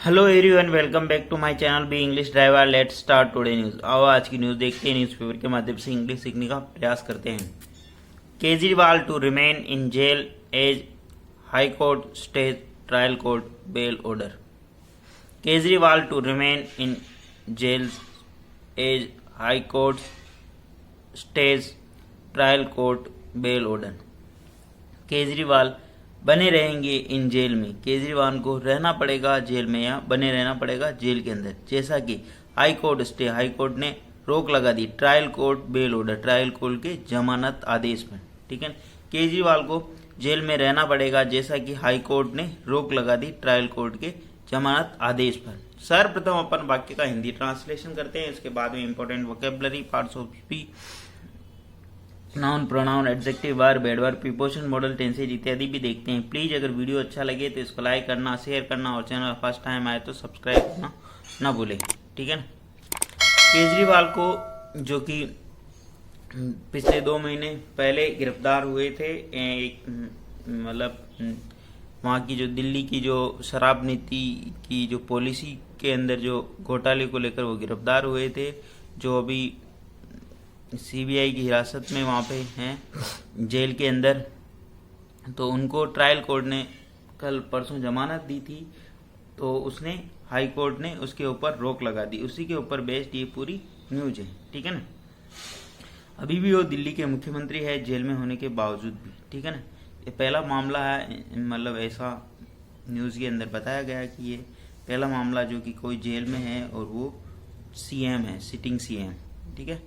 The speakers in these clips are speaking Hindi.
Hello everyone, welcome back to my channel B English driver. Let's start today news. आओ आज की न्यूज देखते हैं। न्यूज़पेपर के माध्यम से इंग्लिश सीखने का प्रयास करते हैं। Kejriwal to remain in jail as high court stays trial court bail order. Kejriwal to remain in jail as high court stays trial court bail order. Kejriwal बने रहेंगे इन जेल में। केजरीवाल को रहना पड़ेगा जेल में या बने रहना पड़ेगा जेल के अंदर, जैसा कि हाई कोर्ट ने रोक लगा दी trial court bail order, trial court के जमानत आदेश में। ठीक है, केजरीवाल को जेल में रहना पड़ेगा जैसा कि हाई कोर्ट ने रोक लगा दी ट्रायल कोर्ट के जमानत आदेश पर। सर्वप्रथम अपन वाक्य का हिंदी ट्रांसलेशन करते हैं, इसके बाद में important vocabulary, parts of speech, noun, pronoun, adjective, verb, adverb, preposition, model, tenses इत्यादि भी देखते हैं। प्लीज अगर वीडियो अच्छा लगे तो इसको लाइक करना, शेयर करना और चैनल फर्स्ट टाइम आए तो सब्सक्राइब करना ना भूलें। ठीक है ना। केजरीवाल को जो कि पिछले 2 महीने पहले गिरफ्तार हुए थे, मतलब वहाँ की जो दिल्ली की जो शराब नीति की जो पॉलिसी के अंदर जो घोटाले को लेकर वो गिरफ्तार हुए थे, जो अभी सीबीआई की हिरासत में वहाँ पे हैं जेल के अंदर। तो उनको ट्रायल कोर्ट ने कल परसों जमानत दी थी, तो उसने हाई कोर्ट ने उसके ऊपर रोक लगा दी। उसी के ऊपर बेस्ड ये पूरी न्यूज है। ठीक है ना। अभी भी वो दिल्ली के मुख्यमंत्री है जेल में होने के बावजूद भी। ठीक है ना। ये पहला मामला है, मतलब ऐसा न्यूज़ के अंदर बताया गया कि ये पहला मामला जो कि कोई जेल में है और वो सीएम है, सिटिंग सीएम। ठीक है।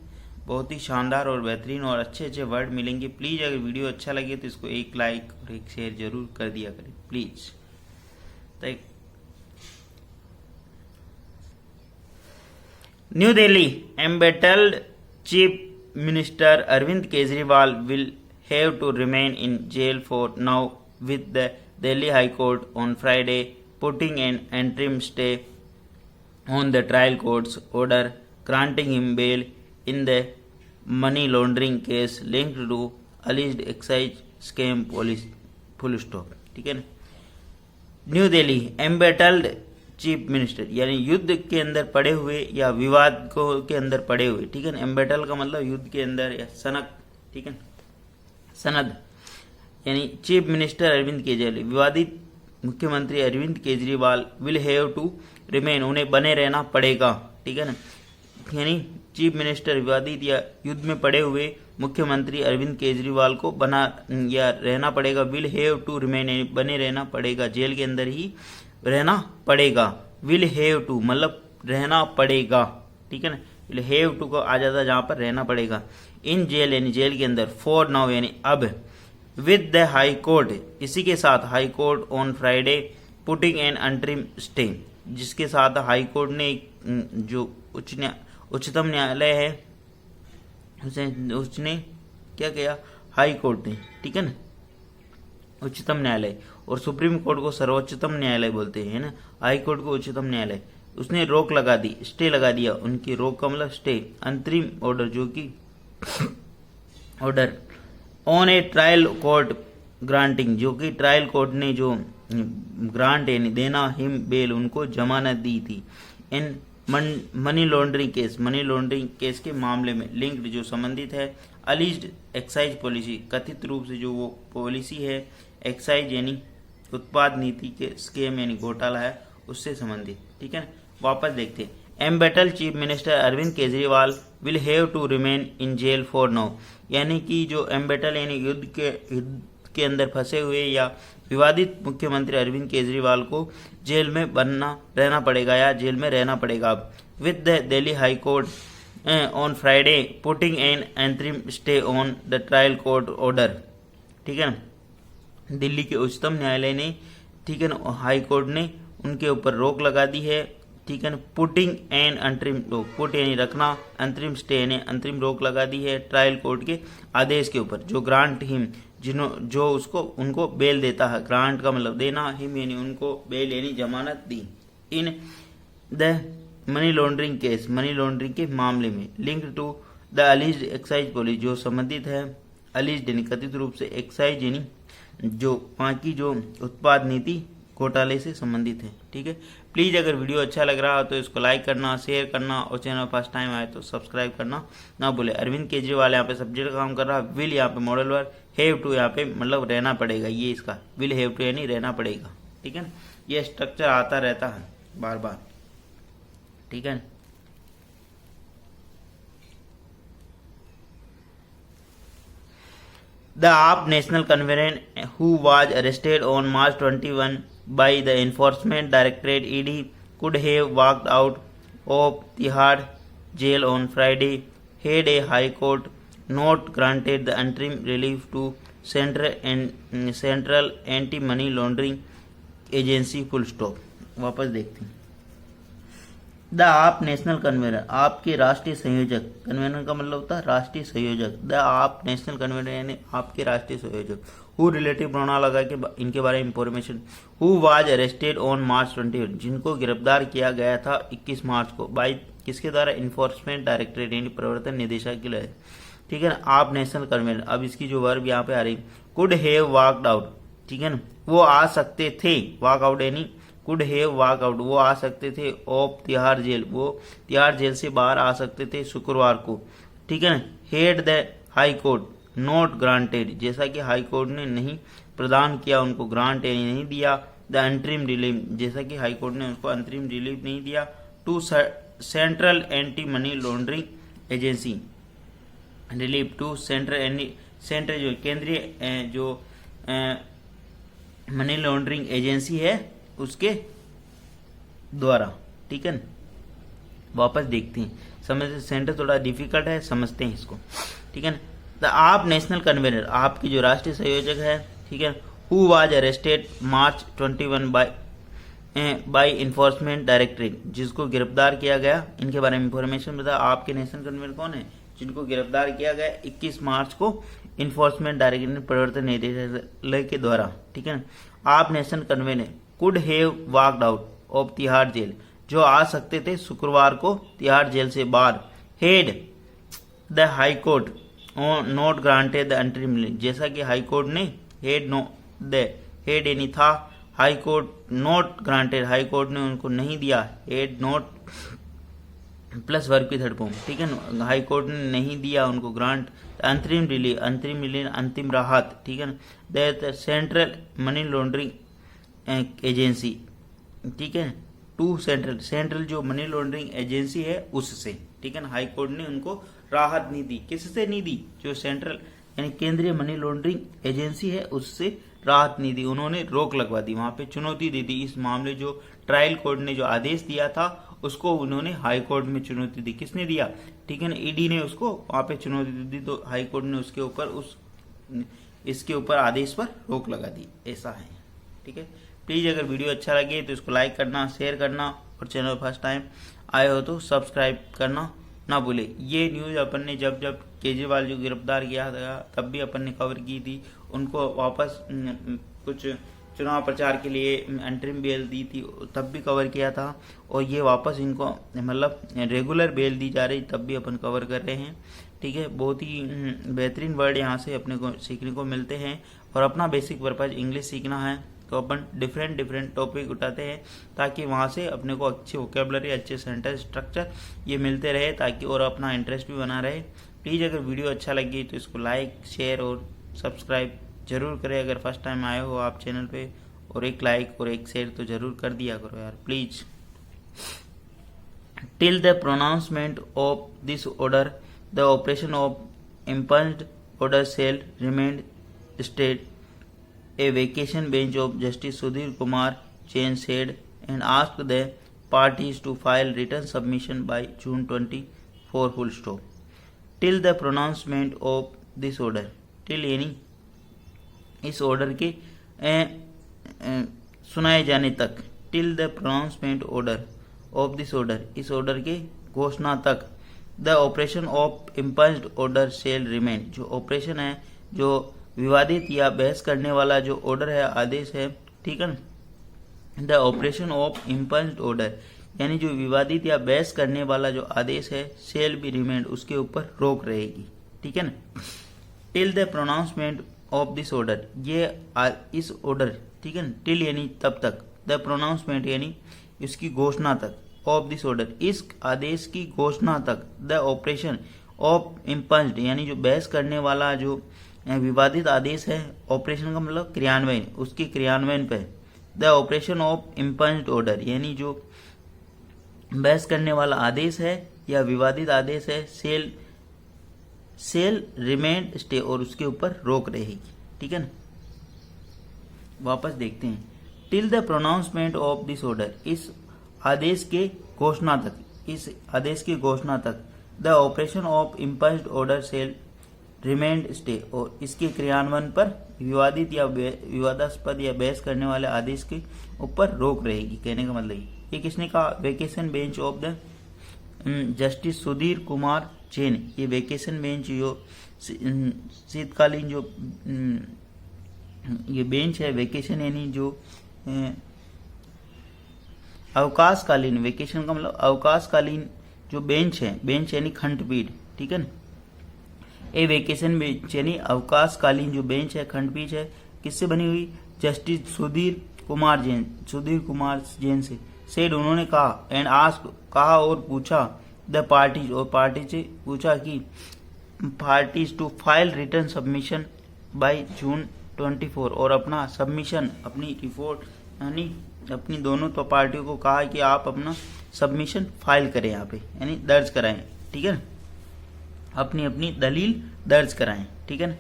बहुत ही शानदार और बेहतरीन और अच्छे अच्छे वर्ड मिलेंगे। प्लीज़ अगर वीडियो अच्छा लगे तो इसको एक लाइक और एक शेयर जरूर कर दिया करें please. New Delhi embattled chief minister Arvind Kejriwal will have to remain in jail for now with the Delhi high court on Friday putting an interim stay on the trial court's order granting him bail in the money laundering case linked to alleged excise scam police full stop। ठीक है ना। New Delhi embattled chief minister यानी युद्ध के अंदर पड़े हुए या विवाद को के अंदर पड़े हुए। ठीक है ना। एम्बेटल का मतलब युद्ध के अंदर या सनक। ठीक है, सनद यानी चीफ मिनिस्टर अरविंद केजरीवाल, विवादित मुख्यमंत्री Arvind Kejriwal will have to remain, उन्हें बने रहना पड़ेगा। ठीक है ना। यानी चीफ मिनिस्टर विवादित या युद्ध में पड़े हुए मुख्यमंत्री अरविंद केजरीवाल को बना या रहना पड़ेगा। विल हैव टू रिमेन बने रहना पड़ेगा, जेल के अंदर ही रहना पड़ेगा। विल हैव टू मतलब रहना पड़ेगा। ठीक है ना। विल हैव टू को आ जाता जहां पर रहना पड़ेगा। इन जेल यानी जेल के अंदर, फॉर नाउ यानी अब, विद द हाई कोर्ट इसी के साथ high court on Friday putting an अंतरिम स्टे, जिसके साथ हाई कोर्ट ने जो उच्चतम न्यायालय है उसने क्या किया, हाई कोर्ट ने। ठीक है ना। उच्चतम न्यायालय और सुप्रीम कोर्ट को सर्वोच्चतम न्यायालय बोलते हैं ना, हाई कोर्ट को उच्चतम न्यायालय, उसने रोक लगा दी, स्टे लगा दिया। उनकी रोक का मतलब स्टे, अंतरिम ऑर्डर, जो कि order on A trial court granting, जो कि ट्रायल कोर्ट ने जो ग्रांट यानी देना, हिम बेल, उनको जमानत दी थी। इन मनी लॉन्ड्रिंग केस के मामले में लिंक्ड, जो संबंधित है, अलीज्ड एक्साइज पॉलिसी, कथित रूप से जो वो पॉलिसी है एक्साइज यानी उत्पाद नीति के स्केम यानी घोटाला है, उससे संबंधित। ठीक है ना। वापस देखते हैं। Embattled chief minister Arvind Kejriwal will have to remain in jail for now, यानी कि जो एम्बेटल यानी युद्ध के अंदर फंसे हुए या विवादित मुख्यमंत्री अरविंद केजरीवाल को जेल में बनना रहना पड़ेगा या जेल में रहना पड़ेगा। With the Delhi high court on Friday putting an interim stay on the trial court order. ठीक है ना। दिल्ली के उच्चतम न्यायालय ने, ठीक है ना, हाई कोर्ट ने उनके ऊपर रोक लगा दी है। ठीक है ना। पुटिंग एन अंतरिम रोक, पुट यानी रखना, अंतरिम स्टे यानी अंतरिम रोक लगा दी है ट्रायल कोर्ट के आदेश के ऊपर, जो ग्रांट हिम जो उसको उनको बेल देता है। ग्रांट का मतलब देना, हिम यानी उनको बेल यानी जमानत दी। In the money laundering case, money laundering के मामले में, linked to the alleged excise policy, जो संबंधित है, अलीज्ड यानी कथित रूप से, एक्साइज यानी जो वहाँ की जो उत्पाद नीति घोटाले से संबंधित है। ठीक है, प्लीज़ अगर वीडियो अच्छा लग रहा हो तो इसको लाइक करना, शेयर करना और चैनल फर्स्ट टाइम आए तो सब्सक्राइब करना ना भूले। अरविंद केजरीवाल यहाँ पे सब्जेक्ट का काम कर रहा है, विल यहाँ पे मॉडल वर्ब, हैव टू यहाँ पे मतलब रहना पड़ेगा, ये इसका विल हैव टू यानी रहना पड़ेगा। ठीक है ना, ये स्ट्रक्चर आता रहता है बार बार। ठीक है, The AAP national convener who was arrested on March 21 by the Enforcement Directorate (ED) could have walked out of Tihar jail on Friday had a High Court not granted the interim relief to Central Anti-Money Laundering Agency. Full stop. वापस देखते हैं। द आप नेशनल कन्वेनर, आपके राष्ट्रीय संयोजक, कन्वेनर का मतलब होता है राष्ट्रीय संयोजक। द आप नेशनल कन्वेनर यानी आपके राष्ट्रीय संयोजक। हु रिलेटिव प्रोनाउन लगा के इनके बारे में information. Who was arrested on March 21, जिनको गिरफ्तार किया गया था 21 मार्च को बाई किसके द्वारा, इन्फोर्समेंट डायरेक्टरेट यानी प्रवर्तन निदेशक के लिए। ठीक है ना, आप नेशनल कन्वेनर। अब इसकी जो वर्ब यहाँ पे आ रही, कुड हैव वॉकड आउट। ठीक है ना, वो आ सकते थे, वॉक आउट यानी कुड हैव वॉक आउट, वो आ सकते थे ऑफ तिहाड़ जेल, वो तिहाड़ जेल से बाहर आ सकते थे शुक्रवार को। ठीक है ना, head the high court not granted, जैसा कि हाई कोर्ट ने नहीं प्रदान किया उनको, ग्रांट यानी नहीं दिया। द अंतरिम रिलीफ, जैसा कि हाई कोर्ट ने उसको अंतरिम रिलीफ नहीं दिया। To central anti money laundering agency, relief to central जो केंद्रीय जो मनी लॉन्ड्रिंग एजेंसी है उसके द्वारा। ठीक है ना, वापस देखते हैं, समझते सेंटर थोड़ा डिफिकल्ट है, समझते हैं इसको। ठीक है ना, द आप नेशनल कन्वेनर, आपकी जो राष्ट्रीय संयोजक है। ठीक है, who was arrested March 21 by enforcement directorate, जिसको गिरफ्तार किया गया, इनके बारे में इंफॉर्मेशन बता। आपके नेशनल कन्वेनर कौन है, जिनको गिरफ्तार किया गया 21 मार्च को इन्फोर्समेंट डायरेक्टरेट प्रवर्तन निदेशालय के द्वारा। ठीक है ना, AAP national convener could have walked out of Tihar jail, जो आ सकते थे शुक्रवार को तिहाड़ जेल से बाहर। Head the high court not granted the अंतरिम रिलीफ, जैसा कि हाई कोर्ट ने हेड यानी था, high court not granted, high court ने उनको नहीं दिया, हेड नॉट प्लस वर्ब की थर्ड फॉर्म। ठीक है ना, हाई कोर्ट ने नहीं दिया उनको ग्रांट, अंतरिम रिलीफ, अंतिम राहत। ठीक है ना, the central money laundering agency. ठीक है, टू सेंट्रल जो मनी लॉन्ड्रिंग एजेंसी है उससे। ठीक है ना, हाई कोर्ट ने उनको राहत नहीं दी, किससे नहीं दी, जो सेंट्रल यानी केंद्रीय मनी लॉन्ड्रिंग एजेंसी है उससे राहत नहीं दी, उन्होंने रोक लगवा दी, वहां पे चुनौती दे दी। इस मामले जो ट्रायल कोर्ट ने जो आदेश दिया था उसको उन्होंने हाई कोर्ट में चुनौती दी, किसने दिया, ठीक है ना, ईडी ने उसको वहां पे चुनौती दी, तो हाई कोर्ट ने उसके ऊपर इसके ऊपर आदेश पर रोक लगा दी, ऐसा है। ठीक है, प्लीज अगर वीडियो अच्छा लगे तो इसको लाइक करना, शेयर करना और चैनल फर्स्ट टाइम आए हो तो सब्सक्राइब करना ना भूले। ये न्यूज अपन ने जब केजरीवाल जो गिरफ्तार किया था तब भी अपन ने कवर की थी, उनको वापस कुछ चुनाव प्रचार के लिए अंतरिम बेल दी थी तब भी कवर किया था, और ये वापस इनको मतलब रेगुलर बेल दी जा रही तब भी अपन कवर कर रहे हैं। ठीक है, बहुत ही बेहतरीन वर्ड यहाँ से अपने को सीखने को मिलते हैं, और अपना बेसिक पर्पज इंग्लिश सीखना है तो अपन डिफरेंट टॉपिक उठाते हैं ताकि वहाँ से अपने को अच्छी वोकेबलरी, अच्छे सेंटेंस स्ट्रक्चर ये मिलते रहे, ताकि और अपना इंटरेस्ट भी बना रहे। प्लीज़ अगर वीडियो अच्छा लगे तो इसको लाइक, शेयर और सब्सक्राइब जरूर करें। अगर फर्स्ट टाइम आए हो आप चैनल पे, और एक लाइक और एक शेयर तो जरूर कर दिया करो यार please. Till the pronouncement of this order the operation of impugned order shall remain stayed. A vacation bench of Justice Sudhir Kumar Jain said and asked the parties to file written submission by June 24 full stop. Till the pronouncement of this order, till यानी इस ऑर्डर के सुनाए जाने तक, till the pronouncement order of this order, इस ऑर्डर के घोषणा तक, the operation of impunged order shall remain, जो ऑपरेशन है, जो विवादित या बहस करने वाला जो ऑर्डर है, आदेश है, ठीक है ना, the operation of impugned order यानी जो विवादित या बहस करने वाला जो आदेश है, शेल बी रिमेंड, उसके ऊपर रोक रहेगी। ठीक है ना, till the pronouncement of this order, ये इस ऑर्डर ठीक है ना, टिल यानी तब तक, द प्रोनाउंसमेंट यानी इसकी घोषणा तक, ऑफ दिस ऑर्डर इस आदेश की घोषणा तक, द ऑपरेशन ऑफ इम्पंज्ड यानी जो बहस करने वाला जो विवादित आदेश है, ऑपरेशन का मतलब क्रियान्वयन, उसके क्रियान्वयन पे, the operation of impugned order यानी जो बहस करने वाला आदेश है या विवादित आदेश है, सेल रिमेन स्टे और उसके ऊपर रोक रहेगी, ठीक है ना। वापस देखते हैं, till the pronouncement of this order इस आदेश के घोषणा तक, इस आदेश की घोषणा तक, the operation of impugned order shall remain stay और इसके क्रियान्वयन पर विवादित या विवादास्पद या बहस करने वाले आदेश के ऊपर रोक रहेगी। कहने का मतलब ये किसने कहा, vacation bench of the justice Sudhir Kumar Jain. ये वेकेशन बेंच जो शीतकालीन जो ये बेंच है, वेकेशन यानी जो अवकाशकालीन, वेकेशन का मतलब अवकाशकालीन जो बेंच है, बेंच यानी खंडपीठ, ठीक है ना। ए वेकेशन बेंच यानी अवकाशकालीन जो बेंच है, खंडपीठ है, किससे बनी हुई, जस्टिस सुधीर कुमार जैन से। सेड उन्होंने कहा, एंड आस्क कहा और पूछा, द पार्टीज और पार्टी से पूछा कि parties to file return submission by June 24 और अपना सबमिशन, अपनी रिपोर्ट यानी अपनी दोनों तो पार्टियों को कहा कि आप अपना सबमिशन फाइल करें यहाँ पे, यानी दर्ज कराएं, ठीक है ना, अपनी अपनी दलील दर्ज कराएं, ठीक है ना।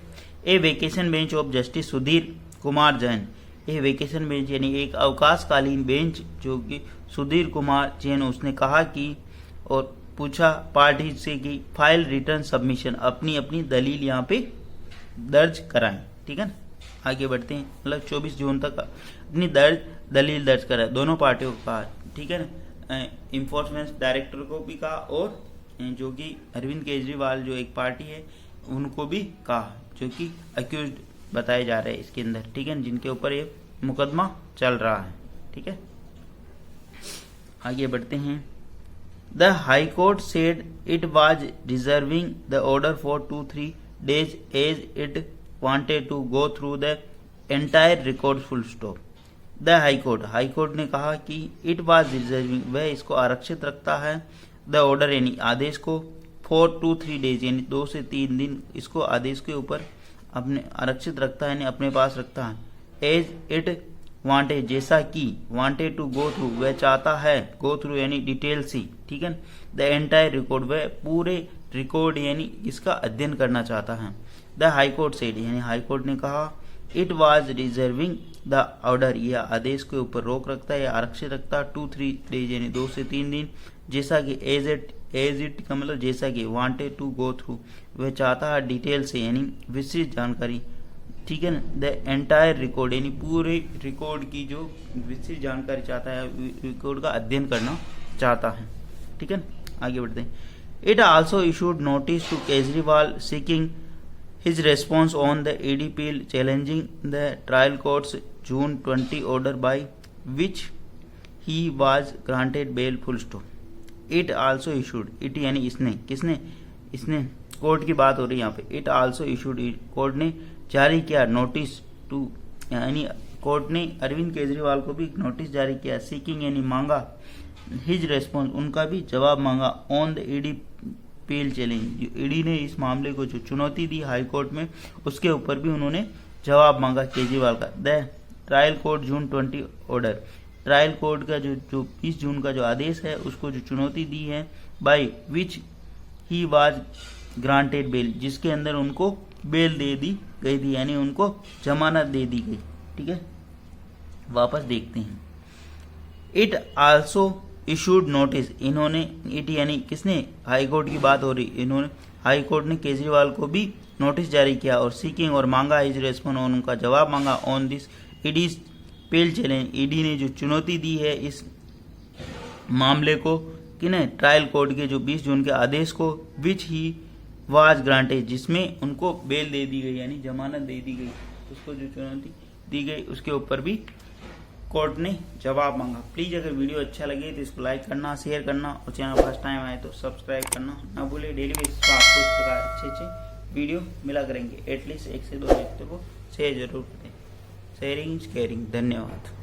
A vacation bench of justice Sudhir Kumar Jain, ये वेकेशन बेंच यानी एक अवकाशकालीन बेंच जो कि सुधीर कुमार जैन उसने कहा कि और पूछा पार्टी से कि फाइल रिटर्न सबमिशन, अपनी अपनी दलील यहाँ पे दर्ज कराएं, ठीक है ना। आगे बढ़ते हैं, मतलब 24 जून तक अपनी दलील दर्ज कराए, दोनों पार्टियों को कहा, ठीक है ना। इन्फोर्समेंट डायरेक्टर को भी कहा और जो कि अरविंद केजरीवाल जो एक पार्टी है उनको भी कहा, जो कि अक्यूज्ड बताए जा रहे हैं इसके अंदर, ठीक है, जिनके ऊपर ये मुकदमा चल रहा है, ठीक है। आगे बढ़ते हैं, the high court said it was reserving the order for 2-3 days as it wanted to go through the entire record full stop. The High Court ने कहा कि it was reserving, वह इसको आरक्षित रखता है, the order यानी आदेश को, for 2-3 days यानी 2 से 3 दिन इसको आदेश के ऊपर अपने आरक्षित रखता है, यानी अपने पास रखता है, as it wanted जैसा कि, wanted to go through वह चाहता है, go through यानी डिटेल सी, ठीक है, the entire record वह पूरे रिकॉर्ड यानी इसका अध्ययन करना चाहता है। द हाई कोर्ट सेड यानी हाई कोर्ट ने कहा, it was reserving the order यह आदेश के ऊपर रोक रखता है या आरक्षित रखता है 2-3 days यानी 2 से 3 दिन, जैसा कि एज इट का मतलब जैसा कि, वांटेड टू गो थ्रू वह चाहता है डिटेल से यानी विस्तृत जानकारी, ठीक है ना, द एंटायर रिकॉर्ड यानी पूरे रिकॉर्ड की जो विस्तृत जानकारी चाहता है, रिकॉर्ड का अध्ययन करना चाहता है, ठीक है ना। आगे बढ़ते हैं, it also issued notice to Kejriwal seeking his response on the ED appeal challenging the trial court's June 20 order by which he was granted bail full stop. It also issued, it यानी इसने, किसने, इसने, कोर्ट की बात हो रही है यहाँ पे, it also issued, कोर्ट ने जारी किया नोटिस टू, यानी कोर्ट ने अरविंद केजरीवाल को भी नोटिस जारी किया, सीकिंग यानी मांगा, हिज रेस्पॉन्स उनका भी जवाब मांगा, on the ED appeal challenge, ED ने इस मामले को जो चुनौती दी हाई कोर्ट में उसके ऊपर भी उन्होंने जवाब मांगा केजरीवाल का। The trial court June 20 order, trial court का जो 20 जून का जो आदेश है उसको जो चुनौती दी है, by which he was granted bail, जिसके अंदर उनको बेल दे दी गई थी, यानी उनको जमानत दे दी गई, ठीक है। वापस देखते हैं, इट आल्सो इशूड नोटिस, इन्होंने, इट यानी किसने, हाई कोर्ट की बात हो रही, इन्होंने हाई कोर्ट ने केजरीवाल को भी नोटिस जारी किया और सीकिंग और मांगा इज रेस्पॉन्स और उनका जवाब मांगा on this ED bail challenge, ED ने जो चुनौती दी है इस मामले को, किने, ट्रायल कोर्ट के जो 20 जून के आदेश को, विच ही वाज ग्रांटेड जिसमें उनको बेल दे दी गई यानी जमानत दे दी गई, उसको जो चुनौती दी गई उसके ऊपर भी कोर्ट ने जवाब मांगा। प्लीज अगर वीडियो अच्छा लगे तो इसको लाइक करना, शेयर करना और चैनल फर्स्ट टाइम आए तो सब्सक्राइब करना ना भूले। डेली बेसिस पर आपको इस प्रकार अच्छे वीडियो मिला करेंगे, एटलीस्ट 1 से 2 व्यक्तियों को शेयर जरूर करें। Sharing is caring. धन्यवाद।